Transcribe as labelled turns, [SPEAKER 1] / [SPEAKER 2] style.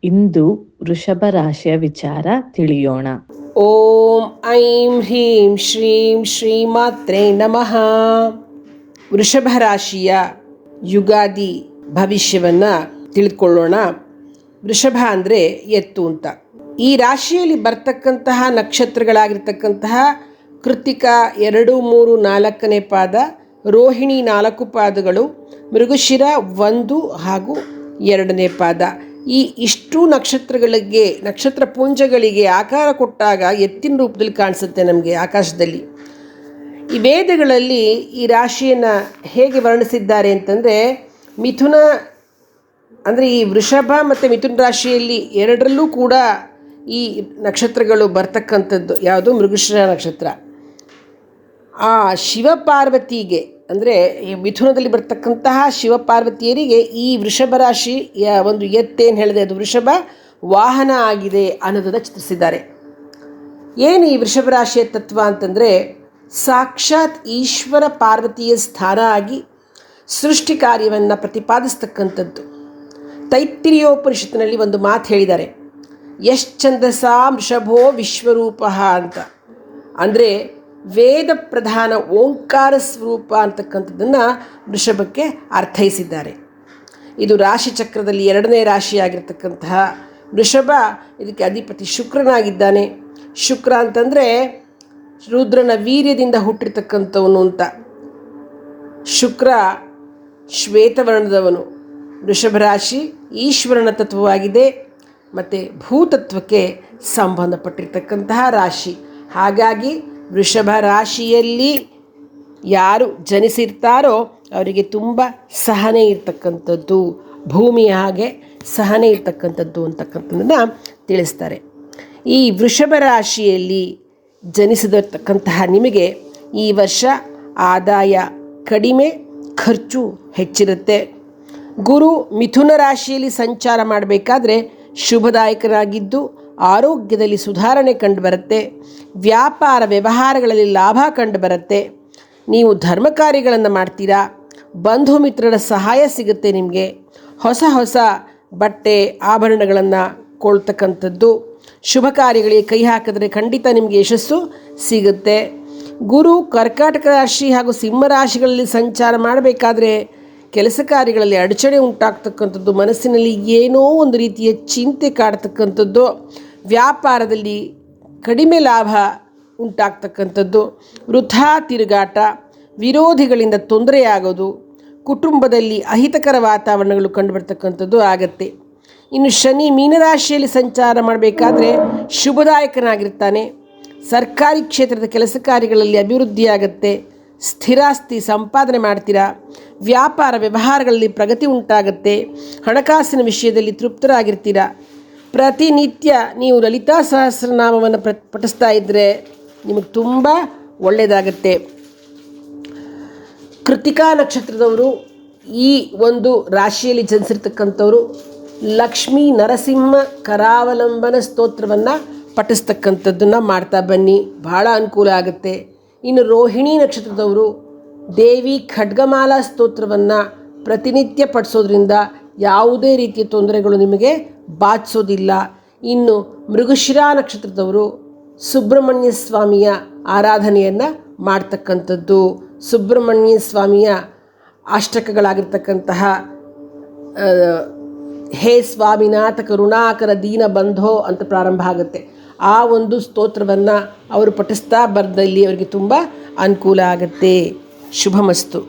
[SPEAKER 1] ಇಂದು ವೃಷಭ ರಾಶಿಯ ವಿಚಾರ ತಿಳಿಯೋಣ.
[SPEAKER 2] ಓಂ ಐಂ ಹ್ರೀಂ ಶ್ರೀಂ ಶ್ರೀಮಾತ್ರೇ ನಮಃ. ವೃಷಭ ರಾಶಿಯ ಯುಗಾದಿ ಭವಿಷ್ಯವನ್ನು ತಿಳಿದುಕೊಳ್ಳೋಣ. ವೃಷಭ ಅಂದರೆ ಎತ್ತು ಅಂತ. ಈ ರಾಶಿಯಲ್ಲಿ ಬರ್ತಕ್ಕಂತಹ ನಕ್ಷತ್ರಗಳಾಗಿರ್ತಕ್ಕಂತಹ ಕೃತಿಕಾ 2, 3, 4ನೇ ಪಾದ, ರೋಹಿಣಿ 4 ಪಾದಗಳು, ಮೃಗಶಿರ 1 ಹಾಗೂ 2ನೇ ಪಾದ. ಈ ಇಷ್ಟು ನಕ್ಷತ್ರ ಪುಂಜಗಳಿಗೆ ಆಕಾರ ಕೊಟ್ಟಾಗ ಎತ್ತಿನ ರೂಪದಲ್ಲಿ ಕಾಣಿಸುತ್ತೆ ನಮಗೆ ಆಕಾಶದಲ್ಲಿ. ಈ ವೇದಗಳಲ್ಲಿ ಈ ರಾಶಿಯನ್ನು ಹೇಗೆ ವರ್ಣಿಸಿದ್ದಾರೆ ಅಂತಂದರೆ, ಮಿಥುನ ಅಂದರೆ ಈ ವೃಷಭ ಮತ್ತು ಮಿಥುನ ರಾಶಿಯಲ್ಲಿ ಎರಡರಲ್ಲೂ ಕೂಡ ಈ ನಕ್ಷತ್ರಗಳು ಬರ್ತಕ್ಕಂಥದ್ದು. ಯಾವುದು? ಮೃಗಶಿರ ನಕ್ಷತ್ರ. ಆ ಶಿವಪಾರ್ವತಿಗೆ ಅಂದರೆ ಈ ಮಿಥುನದಲ್ಲಿ ಬರ್ತಕ್ಕಂತಹ ಶಿವಪಾರ್ವತಿಯರಿಗೆ ಈ ವೃಷಭ ರಾಶಿಯ ಒಂದು ಎತ್ತೇನು ಹೇಳಿದೆ, ಅದು ವೃಷಭ ವಾಹನ ಆಗಿದೆ ಅನ್ನೋದನ್ನು ಚಿತ್ರಿಸಿದ್ದಾರೆ. ಏನು ಈ ವೃಷಭ ರಾಶಿಯ ತತ್ವ ಅಂತಂದರೆ, ಸಾಕ್ಷಾತ್ ಈಶ್ವರ ಪಾರ್ವತಿಯ ಸ್ಥಾನ ಆಗಿ ಸೃಷ್ಟಿ ಕಾರ್ಯವನ್ನು ಪ್ರತಿಪಾದಿಸ್ತಕ್ಕಂಥದ್ದು. ತೈತ್ತಿರಿಯೋಪನಿಷತ್ತಿನಲ್ಲಿ ಒಂದು ಮಾತು ಹೇಳಿದ್ದಾರೆ, ಯಶ್ಚಂದಸಾ ವೃಷಭೋ ವಿಶ್ವರೂಪ ಅಂತ. ಅಂದರೆ ವೇದ ಪ್ರಧಾನ ಓಂಕಾರ ಸ್ವರೂಪ ಅಂತಕ್ಕಂಥದ್ದನ್ನು ವೃಷಭಕ್ಕೆ ಅರ್ಥೈಸಿದ್ದಾರೆ. ಇದು ರಾಶಿ ಚಕ್ರದಲ್ಲಿ 2ನೇ ರಾಶಿಯಾಗಿರ್ತಕ್ಕಂತಹ ವೃಷಭ. ಇದಕ್ಕೆ ಅಧಿಪತಿ ಶುಕ್ರನಾಗಿದ್ದಾನೆ. ಶುಕ್ರ ಅಂತಂದರೆ ರುದ್ರನ ವೀರ್ಯದಿಂದ ಹುಟ್ಟಿರ್ತಕ್ಕಂಥವನು ಅಂತ. ಶುಕ್ರ ಶ್ವೇತವರ್ಣದವನು. ವೃಷಭ ರಾಶಿ ಈಶ್ವರನ ತತ್ವವಾಗಿದೆ ಮತ್ತು ಭೂತತ್ವಕ್ಕೆ ಸಂಬಂಧಪಟ್ಟಿರ್ತಕ್ಕಂತಹ ರಾಶಿ. ಹಾಗಾಗಿ ವೃಷಭ ರಾಶಿಯಲ್ಲಿ ಯಾರು ಜನಿಸಿರ್ತಾರೋ ಅವರಿಗೆ ತುಂಬ ಸಹನೆ ಇರ್ತಕ್ಕಂಥದ್ದು, ಭೂಮಿಯ ಹಾಗೆ ಸಹನೆ ಇರ್ತಕ್ಕಂಥದ್ದು ಅಂತಕ್ಕಂಥದ್ದನ್ನು ತಿಳಿಸ್ತಾರೆ. ಈ ವೃಷಭ ರಾಶಿಯಲ್ಲಿ ಜನಿಸಿದಿರ್ತಕ್ಕಂತಹ ನಿಮಗೆ ಈ ವರ್ಷ ಆದಾಯ ಕಡಿಮೆ, ಖರ್ಚು ಹೆಚ್ಚಿರುತ್ತೆ. ಗುರು ಮಿಥುನ ರಾಶಿಯಲ್ಲಿ ಸಂಚಾರ ಮಾಡಬೇಕಾದ್ರೆ ಶುಭದಾಯಕರಾಗಿದ್ದು ಆರೋಗ್ಯದಲ್ಲಿ ಸುಧಾರಣೆ ಕಂಡುಬರುತ್ತೆ. ವ್ಯಾಪಾರ ವ್ಯವಹಾರಗಳಲ್ಲಿ ಲಾಭ ಕಂಡುಬರುತ್ತೆ. ನೀವು ಧರ್ಮ ಕಾರ್ಯಗಳನ್ನು ಮಾಡ್ತೀರಾ. ಬಂಧು ಮಿತ್ರರ ಸಹಾಯ ಸಿಗುತ್ತೆ ನಿಮಗೆ. ಹೊಸ ಬಟ್ಟೆ ಆಭರಣಗಳನ್ನು ಕೊಳ್ಳತಕ್ಕಂಥದ್ದು. ಶುಭ ಕಾರ್ಯಗಳಿಗೆ ಕೈ ಹಾಕಿದ್ರೆ ಖಂಡಿತ ನಿಮಗೆ ಯಶಸ್ಸು ಸಿಗುತ್ತೆ. ಗುರು ಕರ್ಕಾಟಕ ರಾಶಿ ಹಾಗೂ ಸಿಂಹ ರಾಶಿಗಳಲ್ಲಿ ಸಂಚಾರ ಮಾಡಬೇಕಾದ್ರೆ ಕೆಲಸ ಕಾರ್ಯಗಳಲ್ಲಿ ಅಡಚಣೆ ಉಂಟಾಗ್ತಕ್ಕಂಥದ್ದು. ಮನಸ್ಸಿನಲ್ಲಿ ಏನೋ ಒಂದು ರೀತಿಯ ಚಿಂತೆ ಕಾಡ್ತಕ್ಕಂಥದ್ದು. ವ್ಯಾಪಾರದಲ್ಲಿ ಕಡಿಮೆ ಲಾಭ ಉಂಟಾಗ್ತಕ್ಕಂಥದ್ದು. ವೃಥಾ ತಿರುಗಾಟ, ವಿರೋಧಿಗಳಿಂದ ತೊಂದರೆಯಾಗೋದು, ಕುಟುಂಬದಲ್ಲಿ ಅಹಿತಕರ ವಾತಾವರಣಗಳು ಕಂಡುಬರ್ತಕ್ಕಂಥದ್ದು ಆಗತ್ತೆ. ಇನ್ನು ಶನಿ ಮೀನರಾಶಿಯಲ್ಲಿ ಸಂಚಾರ ಮಾಡಬೇಕಾದ್ರೆ ಶುಭದಾಯಕನಾಗಿರ್ತಾನೆ. ಸರ್ಕಾರಿ ಕ್ಷೇತ್ರದ ಕೆಲಸ ಕಾರ್ಯಗಳಲ್ಲಿ ಅಭಿವೃದ್ಧಿಯಾಗತ್ತೆ. ಸ್ಥಿರಾಸ್ತಿ ಸಂಪಾದನೆ ಮಾಡ್ತೀರಾ. ವ್ಯಾಪಾರ ವ್ಯವಹಾರಗಳಲ್ಲಿ ಪ್ರಗತಿ ಉಂಟಾಗುತ್ತೆ. ಹಣಕಾಸಿನ ವಿಷಯದಲ್ಲಿ ತೃಪ್ತರಾಗಿರ್ತೀರ. ಪ್ರತಿನಿತ್ಯ ನೀವು ಲಲಿತಾ ಸಹಸ್ರನಾಮವನ್ನು ಪಠಿಸ್ತಾ ಇದ್ದರೆ ನಿಮಗೆ ತುಂಬ ಒಳ್ಳೆಯದಾಗತ್ತೆ. ಕೃತಿಕಾ ನಕ್ಷತ್ರದವರು ಈ ಒಂದು ರಾಶಿಯಲ್ಲಿ ಜನಿಸಿರ್ತಕ್ಕಂಥವರು ಲಕ್ಷ್ಮೀ ನರಸಿಂಹ ಕರಾವಲಂಬನ ಸ್ತೋತ್ರವನ್ನು ಪಠಿಸ್ತಕ್ಕಂಥದ್ದನ್ನು ಮಾಡ್ತಾ ಬನ್ನಿ, ಭಾಳ ಅನುಕೂಲ ಆಗುತ್ತೆ. ಇನ್ನು ರೋಹಿಣಿ ನಕ್ಷತ್ರದವರು ದೇವಿ ಖಡ್ಗಮಾಲಾ ಸ್ತೋತ್ರವನ್ನು ಪ್ರತಿನಿತ್ಯ ಪಠಿಸೋದ್ರಿಂದ ಯಾವುದೇ ರೀತಿಯ ತೊಂದರೆಗಳು ನಿಮಗೆ ಬಾಧಿಸೋದಿಲ್ಲ. ಇನ್ನು ಮೃಗಶಿರ ನಕ್ಷತ್ರದವರು ಸುಬ್ರಹ್ಮಣ್ಯ ಸ್ವಾಮಿಯ ಆರಾಧನೆಯನ್ನು ಮಾಡ್ತಕ್ಕಂಥದ್ದು. ಸುಬ್ರಹ್ಮಣ್ಯ ಸ್ವಾಮಿಯ ಅಷ್ಟಕಗಳಾಗಿರ್ತಕ್ಕಂತಹ ಹೇ ಸ್ವಾಮಿನಾಥ ಕರುಣಾಕರ ದೀನ ಬಂಧೋ ಅಂತ ಪ್ರಾರಂಭ ಆಗುತ್ತೆ. ಆ ಒಂದು ಸ್ತೋತ್ರವನ್ನು ಅವರು ಪಠಿಸ್ತಾ ಬರ್ದಲ್ಲಿ ಅವರಿಗೆ ತುಂಬ ಅನುಕೂಲ ಆಗುತ್ತೆ. ಶುಭಮಸ್ತು.